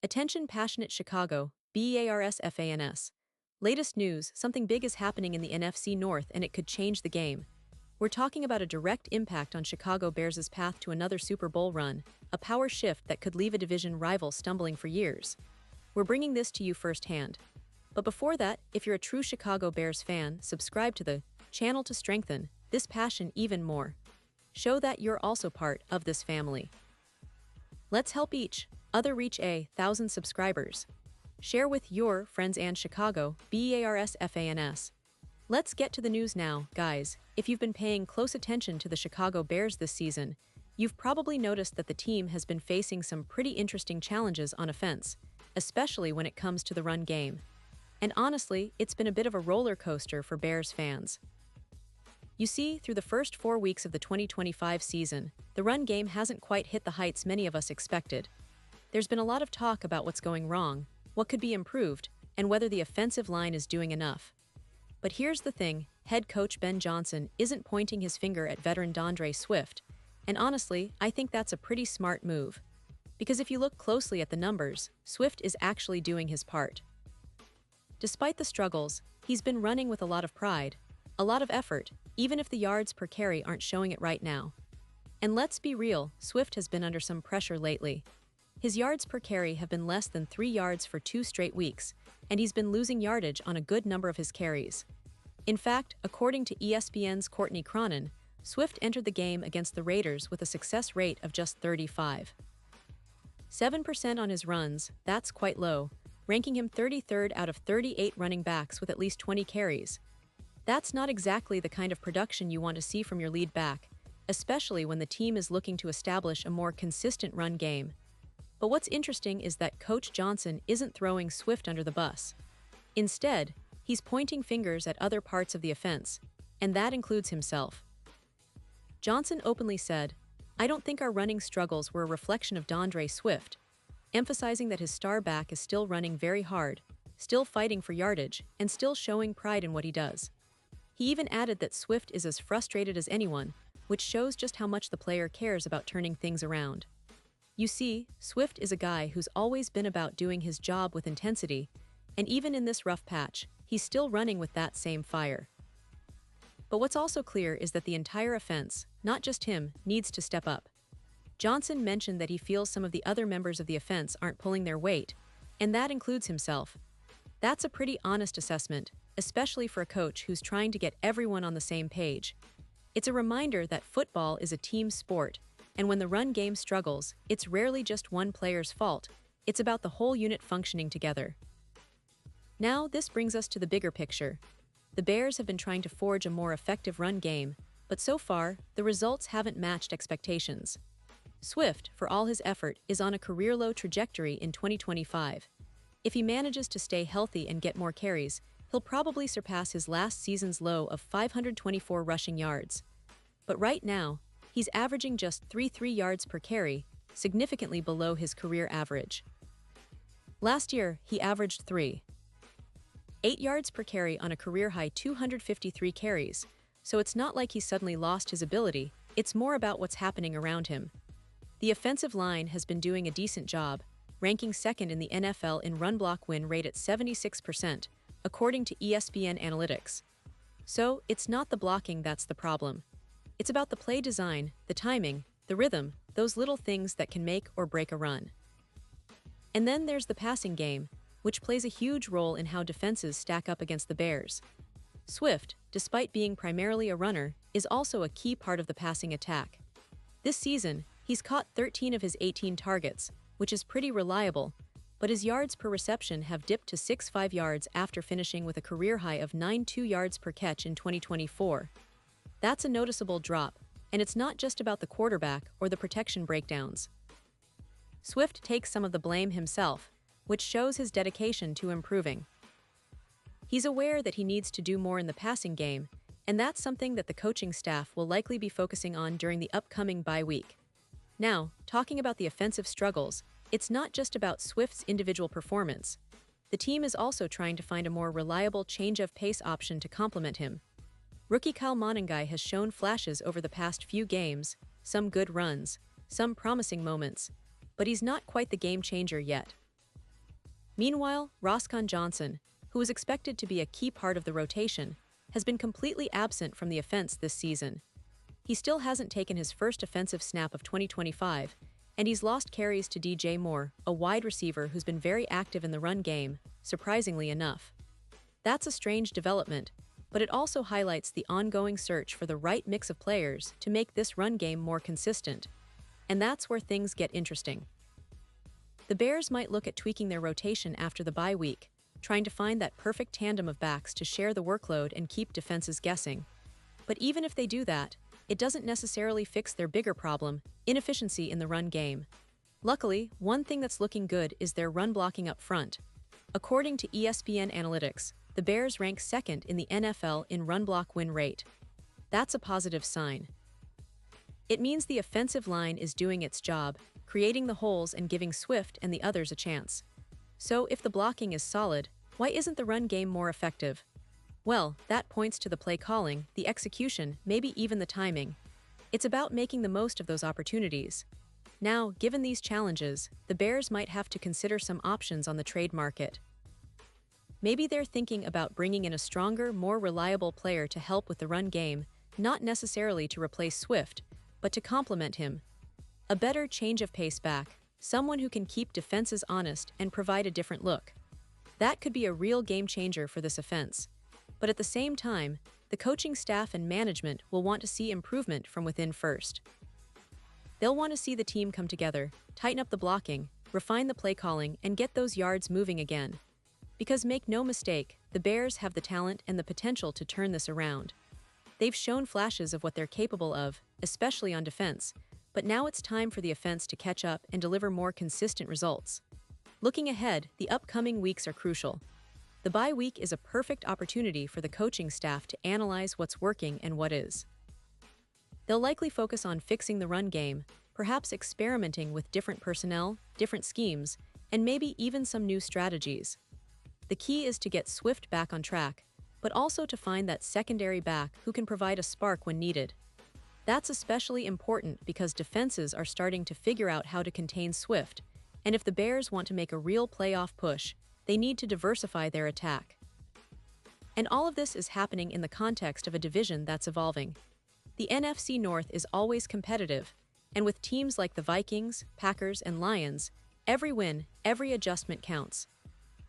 Attention passionate Chicago, Bears fans. Latest news, something big is happening in the NFC North and it could change the game. We're talking about a direct impact on Chicago Bears' path to another Super Bowl run, a power shift that could leave a division rival stumbling for years. We're bringing this to you firsthand. But before that, if you're a true Chicago Bears fan, subscribe to the channel to strengthen this passion even more. Show that you're also part of this family. Let's help each other reach 1,000 subscribers. Share with your friends and Chicago Bears fans. Let's get to the news now, guys. If you've been paying close attention to the Chicago Bears this season, you've probably noticed that the team has been facing some pretty interesting challenges on offense, especially when it comes to the run game. And honestly, it's been a bit of a roller coaster for Bears fans. You see, through the first 4 weeks of the 2025 season, the run game hasn't quite hit the heights many of us expected. There's been a lot of talk about what's going wrong, what could be improved, and whether the offensive line is doing enough. But here's the thing, head coach Ben Johnson isn't pointing his finger at veteran DeAndre Swift, and honestly, I think that's a pretty smart move. Because if you look closely at the numbers, Swift is actually doing his part. Despite the struggles, he's been running with a lot of pride, a lot of effort, even if the yards per carry aren't showing it right now. And let's be real, Swift has been under some pressure lately. His yards per carry have been less than 3 yards for 2 straight weeks, and he's been losing yardage on a good number of his carries. In fact, according to ESPN's Courtney Cronin, Swift entered the game against the Raiders with a success rate of just 35.7% on his runs. That's quite low, ranking him 33rd out of 38 running backs with at least 20 carries. That's not exactly the kind of production you want to see from your lead back, especially when the team is looking to establish a more consistent run game. But what's interesting is that Coach Johnson isn't throwing Swift under the bus. Instead, he's pointing fingers at other parts of the offense, and that includes himself. Johnson openly said, "I don't think our running struggles were a reflection of DeAndre Swift," emphasizing that his star back is still running very hard, still fighting for yardage, and still showing pride in what he does. He even added that Swift is as frustrated as anyone, which shows just how much the player cares about turning things around. You see, Swift is a guy who's always been about doing his job with intensity, and even in this rough patch, he's still running with that same fire. But what's also clear is that the entire offense, not just him, needs to step up. Johnson mentioned that he feels some of the other members of the offense aren't pulling their weight, and that includes himself. That's a pretty honest assessment, especially for a coach who's trying to get everyone on the same page. It's a reminder that football is a team sport, and when the run game struggles, it's rarely just one player's fault. It's about the whole unit functioning together. Now, this brings us to the bigger picture. The Bears have been trying to forge a more effective run game, but so far, the results haven't matched expectations. Swift, for all his effort, is on a career-low trajectory in 2025. If he manages to stay healthy and get more carries, he'll probably surpass his last season's low of 524 rushing yards. But right now, he's averaging just 3 yards per carry, significantly below his career average. Last year, he averaged 3.8 yards per carry on a career-high 253 carries, so it's not like he suddenly lost his ability, it's more about what's happening around him. The offensive line has been doing a decent job, ranking second in the NFL in run block win rate at 76%, according to ESPN Analytics. So, it's not the blocking that's the problem. It's about the play design, the timing, the rhythm, those little things that can make or break a run. And then there's the passing game, which plays a huge role in how defenses stack up against the Bears. Swift, despite being primarily a runner, is also a key part of the passing attack. This season, he's caught 13 of his 18 targets, which is pretty reliable, but his yards per reception have dipped to 6.5 yards after finishing with a career high of 9.2 yards per catch in 2024. That's a noticeable drop, and it's not just about the quarterback or the protection breakdowns. Swift takes some of the blame himself, which shows his dedication to improving. He's aware that he needs to do more in the passing game, and that's something that the coaching staff will likely be focusing on during the upcoming bye week. Now, talking about the offensive struggles, it's not just about Swift's individual performance. The team is also trying to find a more reliable change-of-pace option to complement him. Rookie Kyle Monangai has shown flashes over the past few games, some good runs, some promising moments, but he's not quite the game changer yet. Meanwhile, Roscoe Johnson, who was expected to be a key part of the rotation, has been completely absent from the offense this season. He still hasn't taken his first offensive snap of 2025, and he's lost carries to DJ Moore, a wide receiver who's been very active in the run game, surprisingly enough. That's a strange development, but it also highlights the ongoing search for the right mix of players to make this run game more consistent. And that's where things get interesting. The Bears might look at tweaking their rotation after the bye week, trying to find that perfect tandem of backs to share the workload and keep defenses guessing. But even if they do that, it doesn't necessarily fix their bigger problem, inefficiency in the run game. Luckily, one thing that's looking good is their run blocking up front. According to ESPN Analytics, the Bears rank second in the NFL in run block win rate. That's a positive sign. It means the offensive line is doing its job, creating the holes and giving Swift and the others a chance. So if the blocking is solid, why isn't the run game more effective? Well, that points to the play calling, the execution, maybe even the timing. It's about making the most of those opportunities. Now, given these challenges, the Bears might have to consider some options on the trade market. Maybe they're thinking about bringing in a stronger, more reliable player to help with the run game, not necessarily to replace Swift, but to complement him. A better change of pace back, someone who can keep defenses honest and provide a different look. That could be a real game changer for this offense. But at the same time, the coaching staff and management will want to see improvement from within first. They'll want to see the team come together, tighten up the blocking, refine the play calling, and get those yards moving again. Because make no mistake, the Bears have the talent and the potential to turn this around. They've shown flashes of what they're capable of, especially on defense, but now it's time for the offense to catch up and deliver more consistent results. Looking ahead, the upcoming weeks are crucial. The bye week is a perfect opportunity for the coaching staff to analyze what's working and what is. They'll likely focus on fixing the run game, perhaps experimenting with different personnel, different schemes, and maybe even some new strategies. The key is to get Swift back on track, but also to find that secondary back who can provide a spark when needed. That's especially important because defenses are starting to figure out how to contain Swift, and if the Bears want to make a real playoff push, they need to diversify their attack. And all of this is happening in the context of a division that's evolving. The NFC North is always competitive, and with teams like the Vikings, Packers, and Lions, every win, every adjustment counts.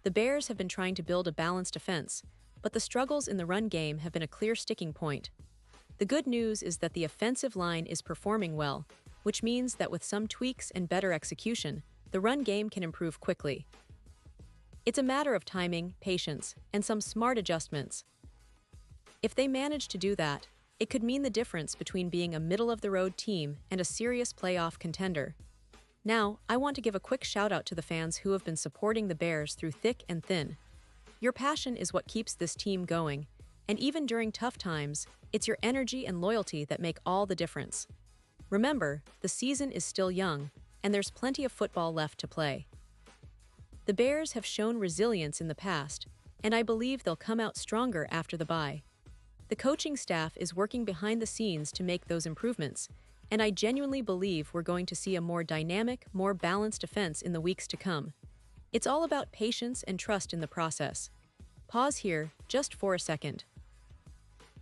The Bears have been trying to build a balanced offense, but the struggles in the run game have been a clear sticking point. The good news is that the offensive line is performing well, which means that with some tweaks and better execution, the run game can improve quickly. It's a matter of timing, patience, and some smart adjustments. If they manage to do that, it could mean the difference between being a middle-of-the-road team and a serious playoff contender. Now, I want to give a quick shout-out to the fans who have been supporting the Bears through thick and thin. Your passion is what keeps this team going, and even during tough times, it's your energy and loyalty that make all the difference. Remember, the season is still young, and there's plenty of football left to play. The Bears have shown resilience in the past, and I believe they'll come out stronger after the bye. The coaching staff is working behind the scenes to make those improvements, and I genuinely believe we're going to see a more dynamic, more balanced offense in the weeks to come. It's all about patience and trust in the process. Pause here, just for a second.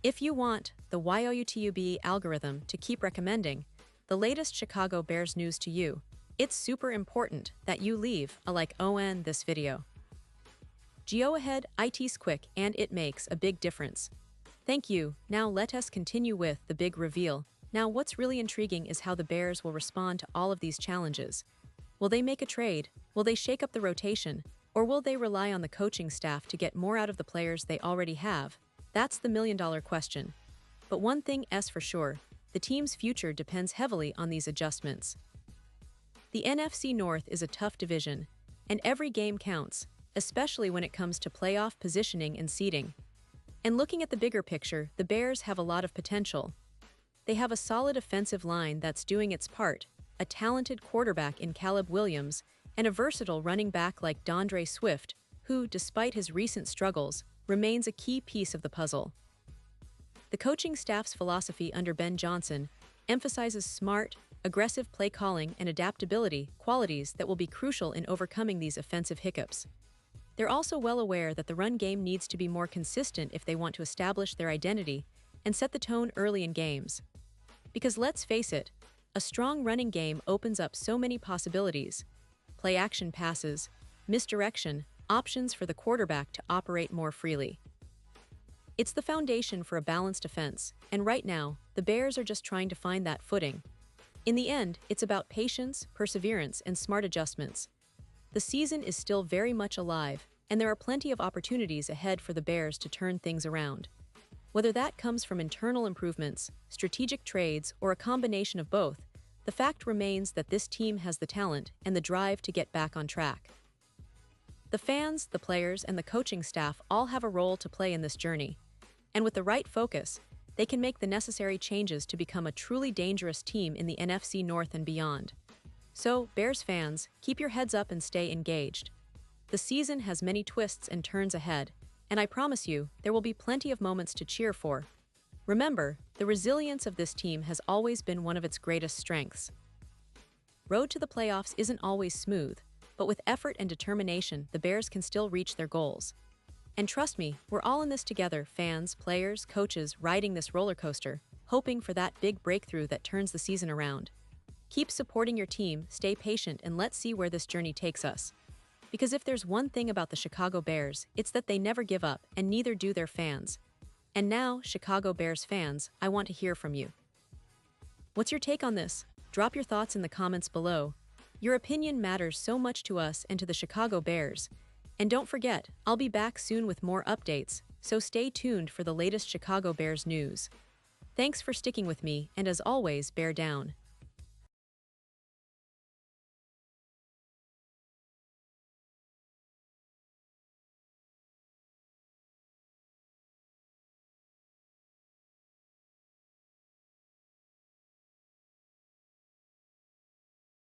If you want the YOUTUB algorithm to keep recommending the latest Chicago Bears news to you, it's super important that you leave a like on this video. Go ahead, it's quick and it makes a big difference. Thank you. Now let us continue with the big reveal. Now what's really intriguing is how the Bears will respond to all of these challenges. Will they make a trade? Will they shake up the rotation? Or will they rely on the coaching staff to get more out of the players they already have? That's the million-dollar question. But one thing is for sure, the team's future depends heavily on these adjustments. The NFC North is a tough division, and every game counts, especially when it comes to playoff positioning and seeding. And looking at the bigger picture, the Bears have a lot of potential. They have a solid offensive line that's doing its part, a talented quarterback in Caleb Williams, and a versatile running back like DeAndre Swift, who, despite his recent struggles, remains a key piece of the puzzle. The coaching staff's philosophy under Ben Johnson emphasizes smart, aggressive play calling and adaptability, qualities that will be crucial in overcoming these offensive hiccups. They're also well aware that the run game needs to be more consistent if they want to establish their identity and set the tone early in games. Because let's face it, a strong running game opens up so many possibilities: play action passes, misdirection, options for the quarterback to operate more freely. It's the foundation for a balanced offense, and right now, the Bears are just trying to find that footing. In the end, it's about patience, perseverance, and smart adjustments. The season is still very much alive, and there are plenty of opportunities ahead for the Bears to turn things around. Whether that comes from internal improvements, strategic trades, or a combination of both, the fact remains that this team has the talent and the drive to get back on track. The fans, the players, and the coaching staff all have a role to play in this journey. And with the right focus, they can make the necessary changes to become a truly dangerous team in the NFC North and beyond. So, Bears fans, keep your heads up and stay engaged. The season has many twists and turns ahead, and I promise you, there will be plenty of moments to cheer for. Remember, the resilience of this team has always been one of its greatest strengths. Road to the playoffs isn't always smooth, but with effort and determination, the Bears can still reach their goals. And trust me, we're all in this together, fans, players, coaches, riding this roller coaster, hoping for that big breakthrough that turns the season around. Keep supporting your team, stay patient, and let's see where this journey takes us. Because if there's one thing about the Chicago Bears, it's that they never give up, and neither do their fans. And now, Chicago Bears fans, I want to hear from you. What's your take on this? Drop your thoughts in the comments below. Your opinion matters so much to us and to the Chicago Bears. And don't forget, I'll be back soon with more updates, so stay tuned for the latest Chicago Bears news. Thanks for sticking with me, and as always, bear down.